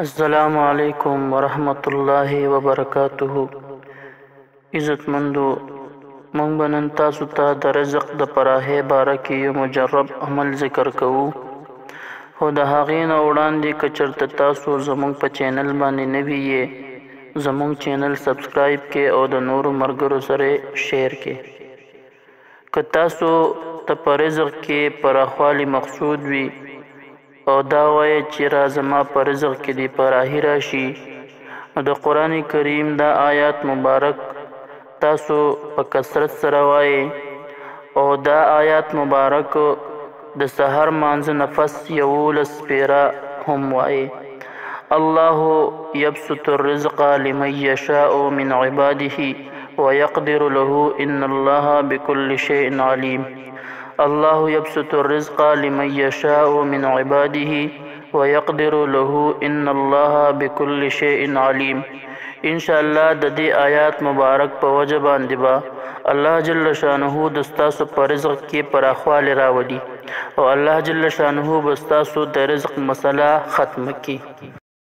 السلام علیکم ورحمت الله وبرکاته. عزتمندو، مونږ به نن تاسو ته د رزق د پراخۍ باره کې یو مجرب عمل ذکر کوو، خو د هغې نه وړاندې که چېرته تاسو زمونږ په چینل باندې نوي یې، زمونږ چینل سبسکرایب کړئ او د نورو ملګرو سره یې شیر کړئ. که تاسو ته په رزق کې پراخوالی مقصود وي او دا وایي چې را زما په رزق کې دې پراخي راشي، نو د قرآن کریم دا آیات مبارک تاسو په کثرت سره وایئ او دا آیات مبارک د سحر مانځه نه پس 11 سپیره هم وایئ. الله یبسط الرزق لمن یشاء من عباده ویقدر له ان الله بكل شیء علیم. الله یبسط الرزق لمن یشاء من عباده ویقدر له ان الله بكل شیء علیم. انشاءالله د دې آیات مبارک په وجه باندې به الله جل شانه د ستاسو په رزق کې پراخوالی راولي او الله جل شانه به ستاسو د رزق مسله ختمه کړي.